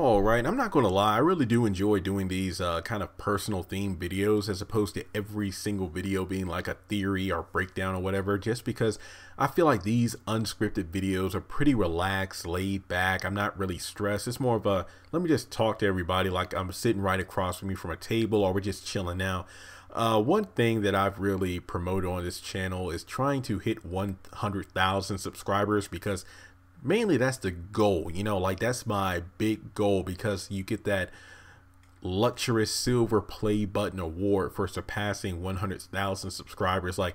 All right, I'm not going to lie. I really do enjoy doing these kind of personal themed videos as opposed to every single video being like a theory or breakdown or whatever, just because I feel like these unscripted videos are pretty relaxed, laid back. I'm not really stressed. It's more of a, let me just talk to everybody like I'm sitting right across from me from a table or we're just chilling now. One thing that I've really promoted on this channel is trying to hit 100,000 subscribers because mainly that's the goal, like that's my big goal, because you get that luxurious silver play button award for surpassing 100,000 subscribers. Like,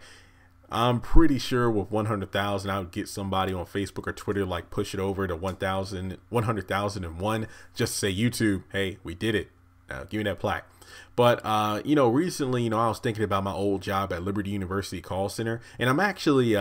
I'm pretty sure with 100,000 I would get somebody on Facebook or Twitter like push it over to 100,001, just say, YouTube, hey, we did it, give me that plaque. But recently, I was thinking about my old job at Liberty University call center, and I'm actually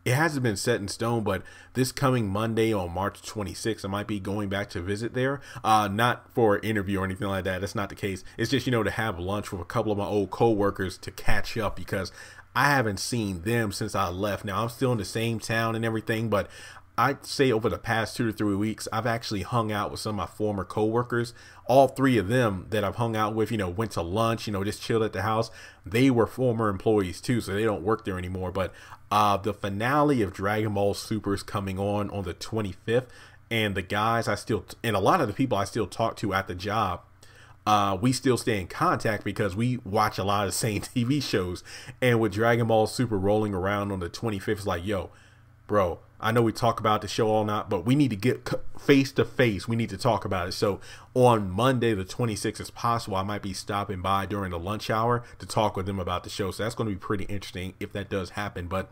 it hasn't been set in stone, but this coming Monday on March 26th, I might be going back to visit there. Not for an interview or anything like that. That's not the case. It's just, to have lunch with a couple of my old co-workers to catch up, because I haven't seen them since I left. Now, I'm still in the same town and everything, but I'd say over the past 2 to 3 weeks, I've actually hung out with some of my former co-workers. All 3 of them that I've hung out with, went to lunch, just chilled at the house. They were former employees too, so they don't work there anymore. But the finale of Dragon Ball Super is coming on the 25th. And the guys and a lot of the people I still talk to at the job, we still stay in contact because we watch a lot of the same TV shows. And with Dragon Ball Super rolling around on the 25th, it's like, yo, bro, I know we talk about the show all night, but we need to get face to face. We need to talk about it. So on Monday, the 26th, as possible, I might be stopping by during the lunch hour to talk with them about the show. So that's going to be pretty interesting if that does happen. But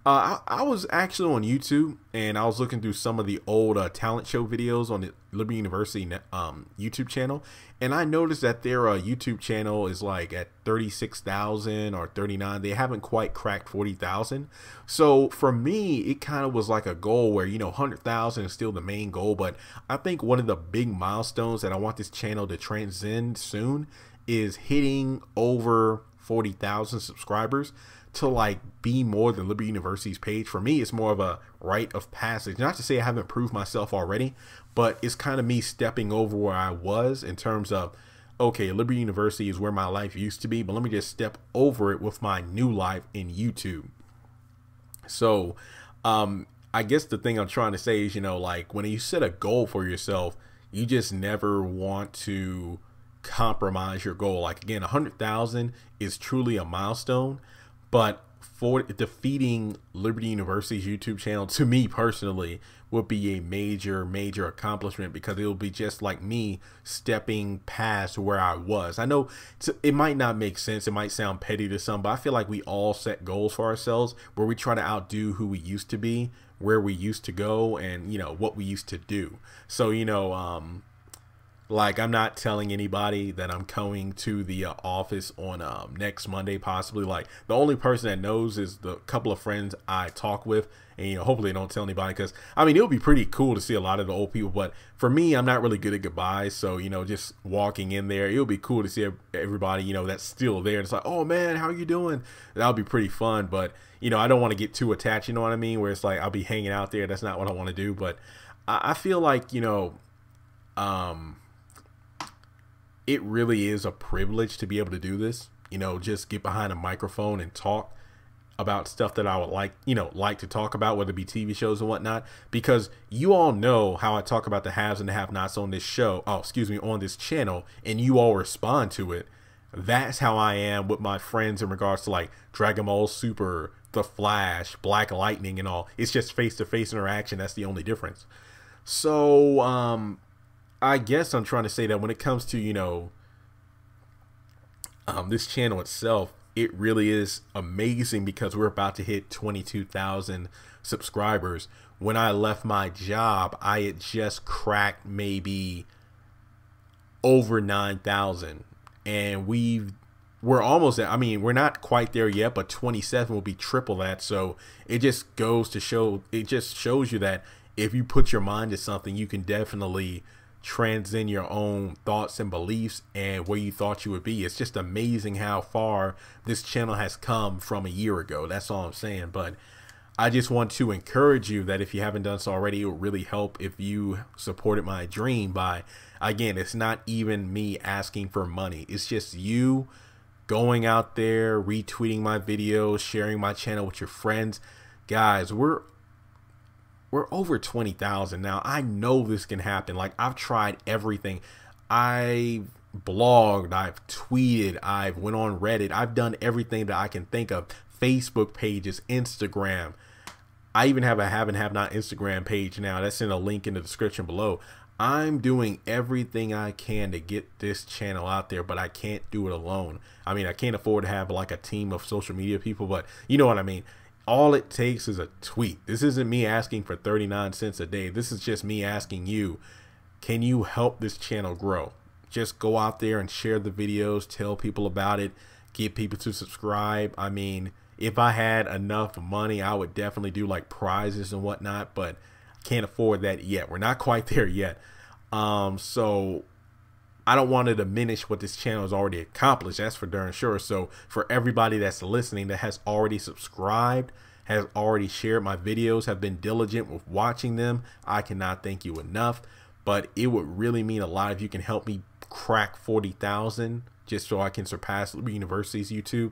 I was actually on YouTube, and I was looking through some of the old talent show videos on the Liberty University YouTube channel, and I noticed that their YouTube channel is like at 36,000 or 39. They haven't quite cracked 40,000. So for me, it kind of was like a goal where 100,000 is still the main goal, but I think one of the big milestones that I want this channel to transcend soon is hitting over 40,000 subscribers, to like be more than Liberty University's page. For me, it's more of a rite of passage. Not to say I haven't proved myself already, but it's kind of me stepping over where I was in terms of, okay, Liberty University is where my life used to be, but let me just step over it with my new life in YouTube. So I guess the thing I'm trying to say is, like when you set a goal for yourself, you just never want to compromise your goal. Like, again, 100,000 is truly a milestone. But for defeating Liberty University's YouTube channel, to me personally, would be a major accomplishment, because it will be just like me stepping past where I was. I know it might not make sense. It might sound petty to some, but I feel like we all set goals for ourselves where we try to outdo who we used to be, where we used to go, and, what we used to do. So, like, I'm not telling anybody that I'm coming to the office on next Monday, possibly. Like, the only person that knows is the couple of friends I talk with, and hopefully they don't tell anybody, because I mean, it would be pretty cool to see a lot of the old people, but for me, I'm not really good at goodbyes. So just walking in there, it would be cool to see everybody that's still there. It's like, oh man, how are you doing? That would be pretty fun. But I don't want to get too attached, you know what I mean, where it's like I'll be hanging out there. That's not what I want to do. But I feel like it really is a privilege to be able to do this, just get behind a microphone and talk about stuff that I would like to talk about, whether it be TV shows and whatnot, because you all know how I talk about the haves and the have-nots on this show, on this channel, and you all respond to it. That's how I am with my friends in regards to like Dragon Ball Super, The Flash, Black Lightning, and all. It's just face-to-face interaction. That's the only difference. So, I guess I'm trying to say that when it comes to, this channel itself, it really is amazing, because we're about to hit 22,000 subscribers. When I left my job, I had just cracked maybe over 9,000, and we're almost at, I mean, we're not quite there yet, but 27 will be triple that. So it just goes to show, it just shows you that if you put your mind to something, you can definitely transcend your own thoughts and beliefs and where you thought you would be. It's just amazing how far this channel has come from a year ago. That's all I'm saying. But I just want to encourage you that if you haven't done so already, it would really help if you supported my dream by, again, it's not even me asking for money. It's just you going out there, retweeting my videos, sharing my channel with your friends. Guys, we're over 20,000 now. I know this can happen. Like, I've tried everything. I've blogged, I've tweeted, I've went on Reddit. I've done everything that I can think of. Facebook pages, Instagram. I even have a have and have not Instagram page now. That's in a link in the description below. I'm doing everything I can to get this channel out there, but I can't do it alone. I mean, I can't afford to have like a team of social media people, but you know what I mean? All it takes is a tweet. This isn't me asking for 39 cents a day. This is just me asking you, can you help this channel grow? Just go out there and share the videos, tell people about it, get people to subscribe. I mean, if I had enough money, I would definitely do like prizes and whatnot, but I can't afford that yet. We're not quite there yet. So I don't want to diminish what this channel has already accomplished. That's for darn sure. So for everybody that's listening that has already subscribed, has already shared my videos, have been diligent with watching them, I cannot thank you enough. But it would really mean a lot if you can help me crack 40,000 just so I can surpass Liberty University's YouTube,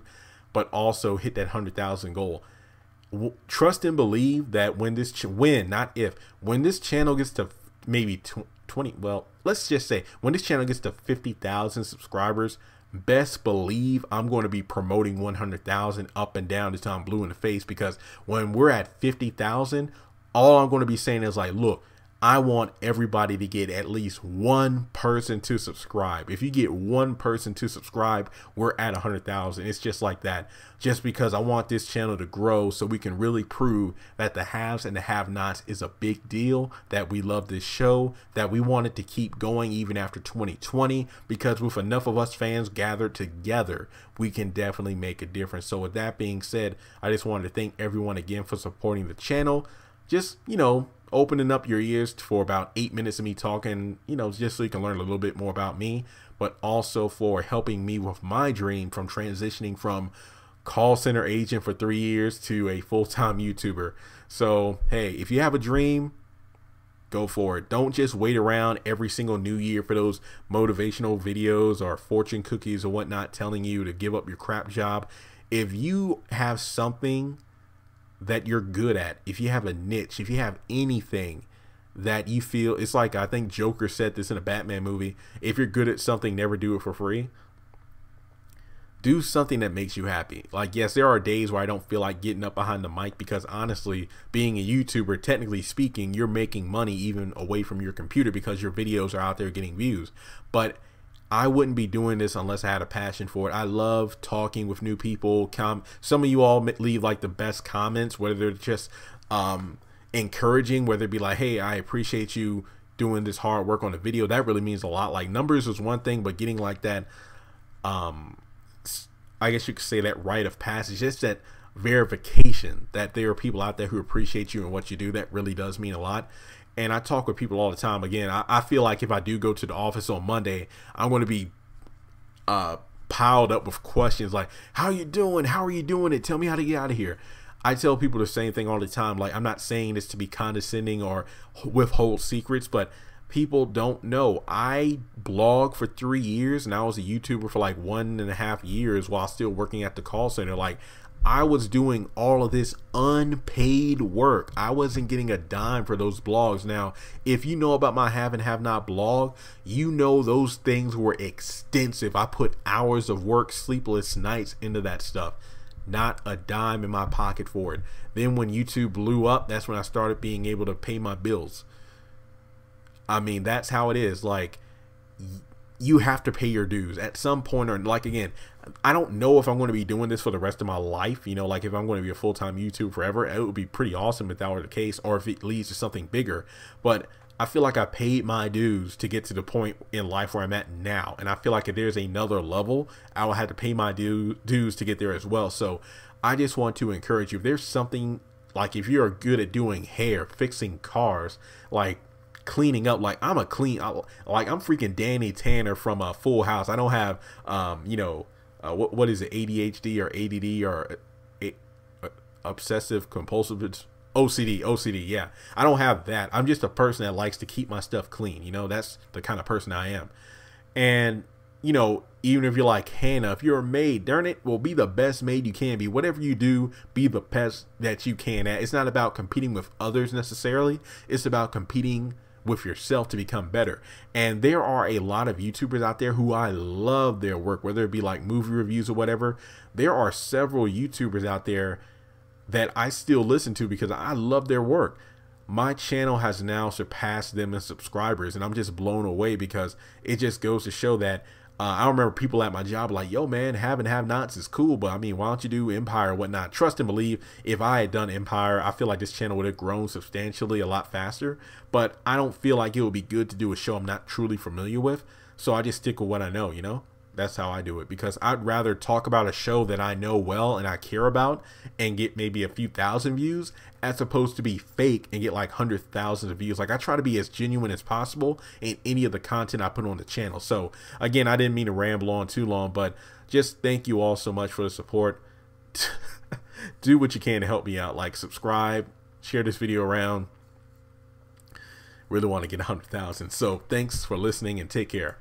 but also hit that 100,000 goal. Trust and believe that when this when this channel gets to maybe 20, well, let's just say when this channel gets to 50,000 subscribers, best believe I'm going to be promoting 100,000 up and down until I'm blue in the face, because when we're at 50,000, all I'm going to be saying is like, look, I want everybody to get at least one person to subscribe. If you get one person to subscribe, we're at 100,000. It's just like that. Just because I want this channel to grow so we can really prove that the haves and the have-nots is a big deal, that we love this show, that we want it to keep going even after 2020, because with enough of us fans gathered together, we can definitely make a difference. So with that being said, I just wanted to thank everyone again for supporting the channel. Just, you know, opening up your ears for about 8 minutes of me talking, you know, just so you can learn a little bit more about me, but also for helping me with my dream from transitioning from call center agent for 3 years to a full-time YouTuber. So, hey, if you have a dream, go for it. Don't just wait around every single new year for those motivational videos or fortune cookies or whatnot telling you to give up your crap job. If you have something that you're good at, if you have a niche, if you have anything that you feel, it's like, I think Joker said this in a Batman movie, if you're good at something, never do it for free. Do something that makes you happy. Like, yes, there are days where I don't feel like getting up behind the mic, because honestly, being a YouTuber, technically speaking, you're making money even away from your computer because your videos are out there getting views. But I wouldn't be doing this unless I had a passion for it. I love talking with new people. Some of you all leave like the best comments, whether they're just encouraging, whether it be like, hey, I appreciate you doing this hard work on the video. That really means a lot. Like, numbers is one thing, but getting like that, I guess you could say that rite of passage, just that verification that there are people out there who appreciate you and what you do, that really does mean a lot. And I talk with people all the time. Again, I feel like if I do go to the office on Monday, I'm going to be piled up with questions like, how you doing? How are you doing it? Tell me how to get out of here. I tell people the same thing all the time. Like, I'm not saying this to be condescending or withhold secrets, but people don't know. I blog for 3 years and I was a YouTuber for like 1.5 years while still working at the call center. Like, I was doing all of this unpaid work. I wasn't getting a dime for those blogs. Now, if you know about my have and have not blog, you know those things were extensive. I put hours of work, sleepless nights into that stuff. Not a dime in my pocket for it. Then when YouTube blew up, that's when I started being able to pay my bills. I mean, that's how it is. Like, you have to pay your dues at some point, or like, again, I don't know if I'm going to be doing this for the rest of my life. You know, like if I'm going to be a full-time YouTuber forever, it would be pretty awesome if that were the case, or if it leads to something bigger. But I feel like I paid my dues to get to the point in life where I'm at now. And I feel like if there's another level, I will have to pay my dues to get there as well. So I just want to encourage you, if there's something, like if you're good at doing hair, fixing cars, like cleaning up, like I'm freaking Danny Tanner from a Full House. I don't have, you know, what is it, ADHD or ADD or obsessive compulsive OCD. Yeah, I don't have that. I'm just a person that likes to keep my stuff clean. You know, that's the kind of person I am. And you know, even if you're like Hannah, if you're a maid, darn it, well, be the best maid you can be. Whatever you do, be the best that you can at. It's not about competing with others necessarily. It's about competing with yourself to become better. And there are a lot of YouTubers out there who I love their work, whether it be like movie reviews or whatever. There are several YouTubers out there that I still listen to because I love their work. My channel has now surpassed them in subscribers, and I'm just blown away because it just goes to show that I remember people at my job like, yo man, have and have nots is cool, but I mean, why don't you do Empire or whatnot? Trust and believe, if I had done Empire, I feel like this channel would have grown substantially a lot faster, but I don't feel like it would be good to do a show I'm not truly familiar with. So I just stick with what I know, you know? That's how I do it, because I'd rather talk about a show that I know well and I care about and get maybe a few thousand views as opposed to be fake and get like 100,000 of views. Like, I try to be as genuine as possible in any of the content I put on the channel. So again, I didn't mean to ramble on too long, but just thank you all so much for the support. Do what you can to help me out. Like, subscribe, share this video around. Really want to get 100,000. So thanks for listening and take care.